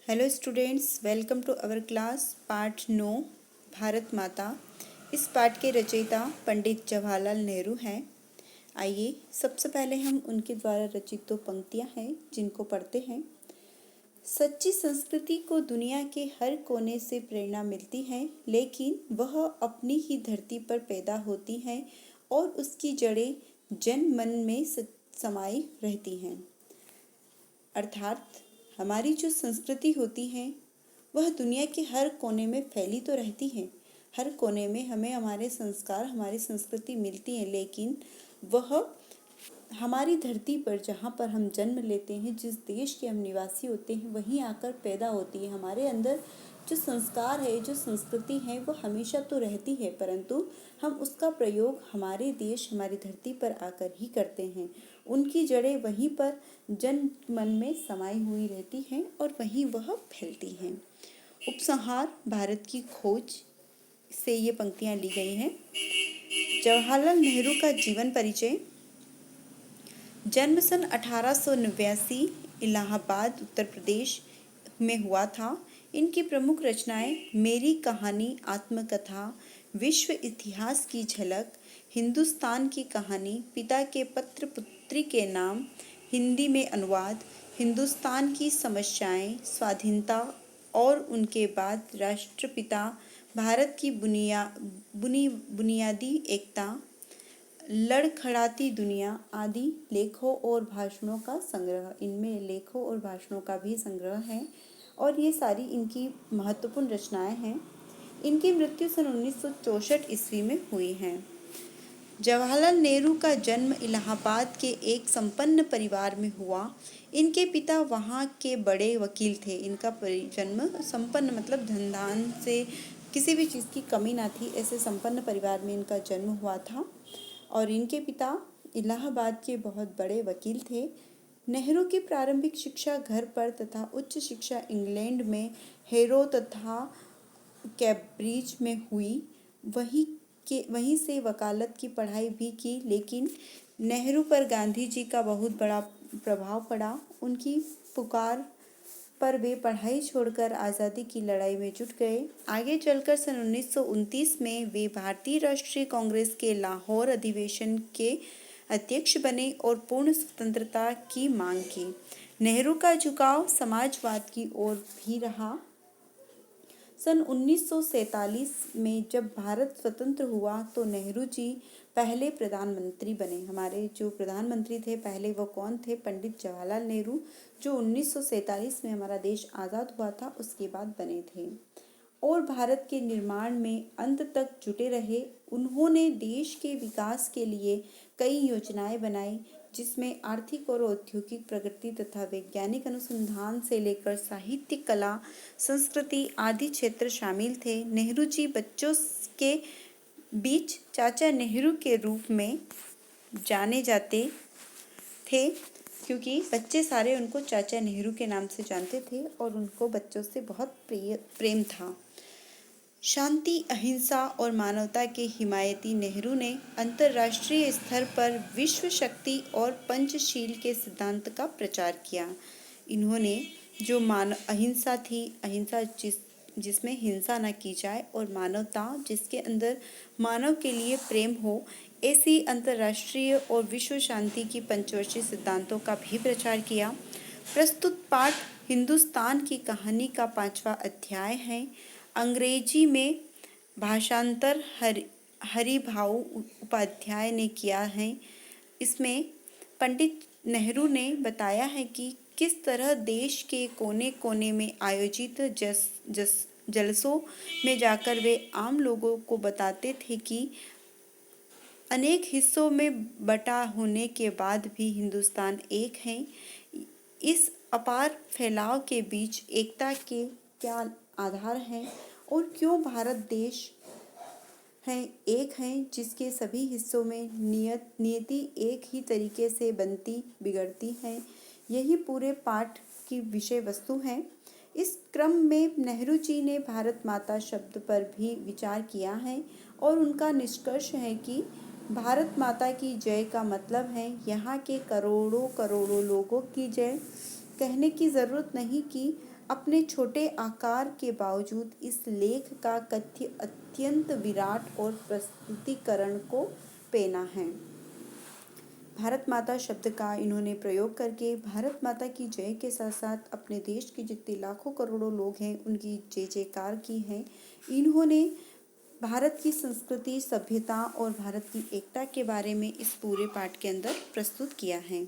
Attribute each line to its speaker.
Speaker 1: Hello students, welcome to our class पाठ 9 भारत माता। इस पाठ के रचयिता पंडित जवाहरलाल नेहरू हैं। आइए सबसे पहले हम उनके द्वारा रचित 2 पंक्तियां हैं जिनको पढ़ते हैं। सच्ची संस्कृति को दुनिया के हर कोने से प्रेरणा मिलती है, लेकिन वह अपनी ही धरती पर पैदा होती है और उसकी जड़ें जन मन में समाई रहती हैं। अर्थात हमारी जो संस्कृति होती है वह दुनिया के हर कोने में फैली तो रहती है। हर कोने में हमें हमारे संस्कार, हमारी संस्कृति मिलती है, लेकिन वह हमारी धरती पर जहाँ पर हम जन्म लेते हैं, जिस देश के हम निवासी होते हैं, वहीं आकर पैदा होती है। हमारे अंदर जो संस्कार है, जो संस्कृति है, वो हमेशा तो रहती है, परंतु हम उसका प्रयोग हमारे देश, हमारी धरती पर आकर ही करते हैं। उनकी जड़ें वहीं पर जन मन में समाई हुई रहती हैं और वहीं वह फैलती हैं। उपसंहार भारत की खोज से ये पंक्तियाँ ली गई हैं। जवाहरलाल नेहरू का जीवन परिचय। जन्म सन 1889 इलाहाबाद उत्तर प्रदेश में हुआ था। इनकी प्रमुख रचनाएं मेरी कहानी, आत्मकथा, विश्व इतिहास की झलक, हिंदुस्तान की कहानी, पिता के पत्र पुत्री के नाम, हिंदी में अनुवाद, हिंदुस्तान की समस्याएं, स्वाधीनता और उनके बाद राष्ट्रपिता, भारत की बुनियादी एकता, लड़खड़ाती दुनिया आदि लेखों और भाषणों का संग्रह। इनमें लेखों और भाषणों का भी संग्रह है और ये सारी इनकी महत्वपूर्ण रचनाएं हैं। इनकी मृत्यु सन 1964 ईस्वी में हुई है। जवाहरलाल नेहरू का जन्म इलाहाबाद के एक संपन्न परिवार में हुआ। इनके पिता वहाँ के बड़े वकील थे। इनका जन्म संपन्न मतलब धन से किसी भी चीज़ की कमी ना थी, ऐसे संपन्न परिवार में इनका जन्म हुआ था और इनके पिता इलाहाबाद के बहुत बड़े वकील थे। नेहरू की प्रारंभिक शिक्षा घर पर तथा उच्च शिक्षा इंग्लैंड में हेरो तथा कैम्ब्रिज में हुई। वहीं से वकालत की पढ़ाई भी की, लेकिन नेहरू पर गांधी जी का बहुत बड़ा प्रभाव पड़ा। उनकी पुकार पर वे पढ़ाई छोड़कर आज़ादी की लड़ाई में जुट गए। आगे चलकर सन 1929 में वे भारतीय राष्ट्रीय कांग्रेस के लाहौर अधिवेशन के अध्यक्ष बने और पूर्ण स्वतंत्रता की मांग की। नेहरू का झुकाव समाजवाद की ओर भी रहा। सन 1947 में जब भारत स्वतंत्र हुआ तो नेहरू जी पहले प्रधानमंत्री बने। हमारे जो प्रधानमंत्री थे पहले वो कौन थे? पंडित जवाहरलाल नेहरू, जो 1947 में हमारा देश आज़ाद हुआ था उसके बाद बने थे और भारत के निर्माण में अंत तक जुटे रहे। उन्होंने देश के विकास के लिए कई योजनाएं बनाई, जिसमें आर्थिक और औद्योगिक प्रगति तथा वैज्ञानिक अनुसंधान से लेकर साहित्य, कला, संस्कृति आदि क्षेत्र शामिल थे। नेहरू जी बच्चों के बीच चाचा नेहरू के रूप में जाने जाते थे, क्योंकि बच्चे सारे उनको चाचा नेहरू के नाम से जानते थे और उनको बच्चों से बहुत प्रेम था। शांति, अहिंसा और मानवता के हिमायती नेहरू ने अंतर्राष्ट्रीय स्तर पर विश्व शक्ति और पंचशील के सिद्धांत का प्रचार किया। इन्होंने जो अहिंसा थी, अहिंसा जिसमें हिंसा न की जाए, और मानवता जिसके अंदर मानव के लिए प्रेम हो, ऐसी अंतर्राष्ट्रीय और विश्व शांति की पंचवर्षीय सिद्धांतों का भी प्रचार किया। प्रस्तुत पाठ हिंदुस्तान की कहानी का 5वां अध्याय है। अंग्रेजी में भाषांतर हरिभाऊ उपाध्याय ने किया है। इसमें पंडित नेहरू ने बताया है कि किस तरह देश के कोने कोने में आयोजित जलसों में जाकर वे आम लोगों को बताते थे कि अनेक हिस्सों में बटा होने के बाद भी हिंदुस्तान एक है। इस अपार फैलाव के बीच एकता के क्या आधार हैं और क्यों भारत देश है एक है, जिसके सभी हिस्सों में नियति एक ही तरीके से बनती बिगड़ती है। यही पूरे पाठ की विषय वस्तु है। इस क्रम में नेहरू जी ने भारत माता शब्द पर भी विचार किया है और उनका निष्कर्ष है कि भारत माता की जय का मतलब है यहाँ के करोड़ों करोड़ों लोगों की जय। कहने की ज़रूरत नहीं कि अपने छोटे आकार के बावजूद इस लेख का कथ्य अत्यंत विराट और प्रस्तुतिकरण को पेना है। भारत माता शब्द का इन्होंने प्रयोग करके भारत माता की जय के साथ साथ अपने देश के जितने लाखों करोड़ों लोग हैं उनकी जय जयकार की है। इन्होंने भारत की संस्कृति, सभ्यता और भारत की एकता के बारे में इस पूरे पाठ के अंदर प्रस्तुत किया है।